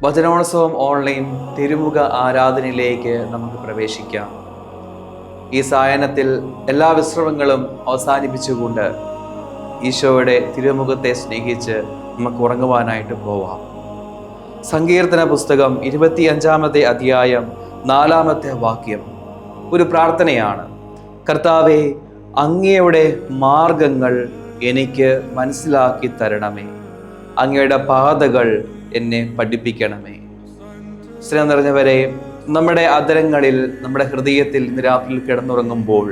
വചനോത്സവം online തിരുമുഖ ആരാധനയിലേക്ക് നമുക്ക് പ്രവേശിക്കാം. ഈ സായാഹ്നത്തിൽ എല്ലാ വിശ്രമങ്ങളും അവസാനിപ്പിച്ചുകൊണ്ട് ഈശോയുടെ തിരുമുഖത്തെ സ്നേഹിച്ച് നമുക്ക് ഉറങ്ങുവാനായിട്ട് പോവാം. സങ്കീർത്തന പുസ്തകം 25-ാമത്തെ അധ്യായം 4-ാമത്തെ വാക്യം ഒരു പ്രാർത്ഥനയാണ്. കർത്താവേ, അങ്ങയുടെ മാർഗങ്ങൾ എനിക്ക് മനസ്സിലാക്കി തരണമേ, അങ്ങയുടെ പാതകൾ എന്നെ പഠിപ്പിക്കണമേ. സ്നേഹം നിറഞ്ഞവരെ, നമ്മുടെ അധരങ്ങളിൽ, നമ്മുടെ ഹൃദയത്തിൽ ഇന്ന് രാത്രിയിൽ കിടന്നുറങ്ങുമ്പോൾ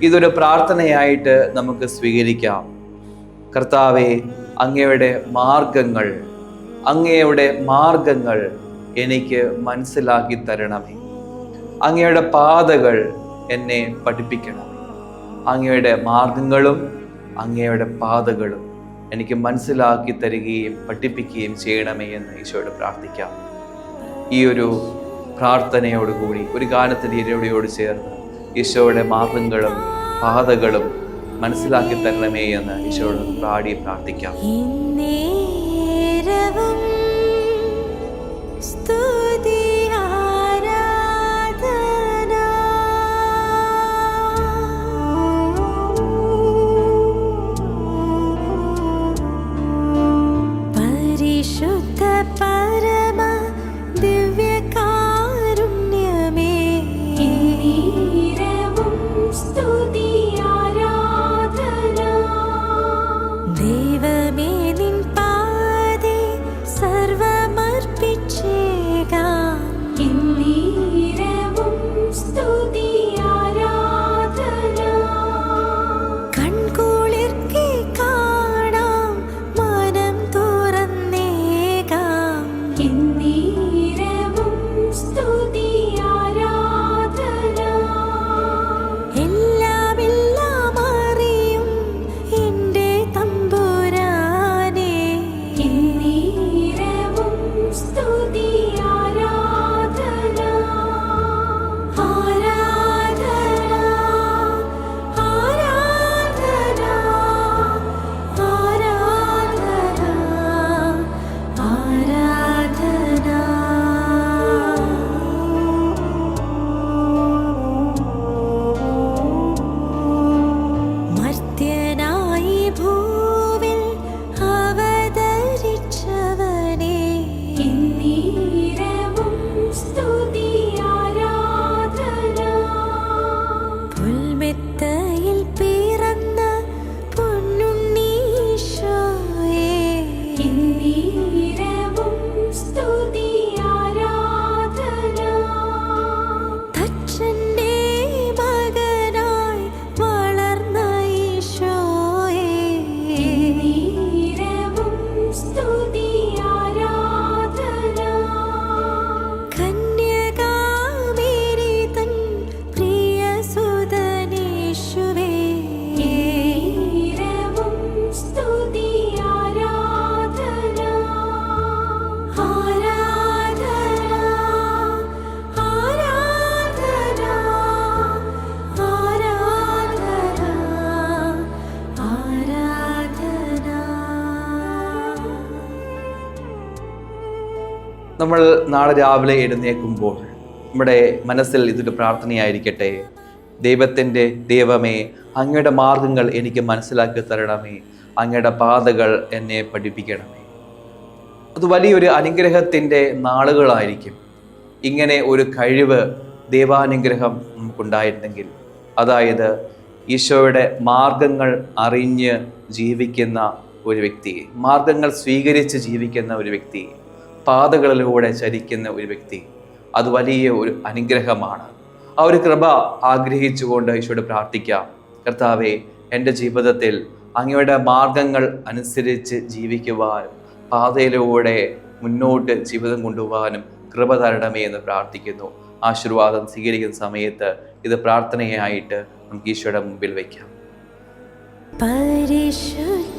ഇതൊരു പ്രാർത്ഥനയായിട്ട് നമുക്ക് സ്വീകരിക്കാം. കർത്താവേ, അങ്ങയുടെ മാർഗങ്ങൾ എനിക്ക് മനസ്സിലാക്കി തരണമേ, അങ്ങയുടെ പാതകൾ എന്നെ പഠിപ്പിക്കണമേ. അങ്ങയുടെ മാർഗങ്ങളും അങ്ങയുടെ പാതകളും എനിക്ക് മനസ്സിലാക്കി തരികയും പഠിപ്പിക്കുകയും ചെയ്യണമേ എന്ന് ഈശോയോട് പ്രാർത്ഥിക്കാം. ഈ ഒരു പ്രാർത്ഥനയോടുകൂടി ഒരു ഗാനത്തിൻ്റെ ഇരയോട് ചേർന്ന് ഈശോയുടെ മാർഗങ്ങളും പാതകളും മനസ്സിലാക്കി തരണമേ എന്ന് ഈശോയോട് പാടി പ്രാർത്ഥിക്കാം. നമ്മൾ നാളെ രാവിലെ എഴുന്നേൽക്കുമ്പോൾ നമ്മുടെ മനസ്സിൽ ഇതൊരു പ്രാർത്ഥനയായിരിക്കട്ടെ. ദൈവമേ, അങ്ങയുടെ മാർഗങ്ങൾ എനിക്ക് മനസ്സിലാക്കി തരണമേ, അങ്ങയുടെ പാതകൾ എന്നെ പഠിപ്പിക്കണമേ. അത് വലിയൊരു അനുഗ്രഹത്തിൻ്റെ നാളുകളായിരിക്കും. ഇങ്ങനെ ഒരു കഴിവ്, ദൈവാനുഗ്രഹം നമുക്കുണ്ടായിരുന്നെങ്കിൽ, അതായത് ഈശോയുടെ മാർഗങ്ങൾ അറിഞ്ഞ് ജീവിക്കുന്ന ഒരു വ്യക്തി, മാർഗങ്ങൾ സ്വീകരിച്ച് ജീവിക്കുന്ന ഒരു വ്യക്തി, പാതകളിലൂടെ ചരിക്കുന്ന ഒരു വ്യക്തി, അത് വലിയ ഒരു അനുഗ്രഹമാണ്. ആ ഒരു കൃപ ആഗ്രഹിച്ചുകൊണ്ട് ഈശോയോട് പ്രാർത്ഥിക്കാം. കർത്താവേ, എൻ്റെ ജീവിതത്തിൽ അങ്ങയുടെ മാർഗങ്ങൾ അനുസരിച്ച് ജീവിക്കുവാനും പാതയിലൂടെ മുന്നോട്ട് ജീവിതം കൊണ്ടുപോകാനും കൃപ തരണമേ എന്ന് പ്രാർത്ഥിക്കുന്നു. ആശീർവാദം സ്വീകരിക്കുന്ന സമയത്ത് ഇത് പ്രാർത്ഥനയായിട്ട് നമുക്ക് ഈശോയുടെ മുമ്പിൽ വയ്ക്കാം. പരിശുദ്ധ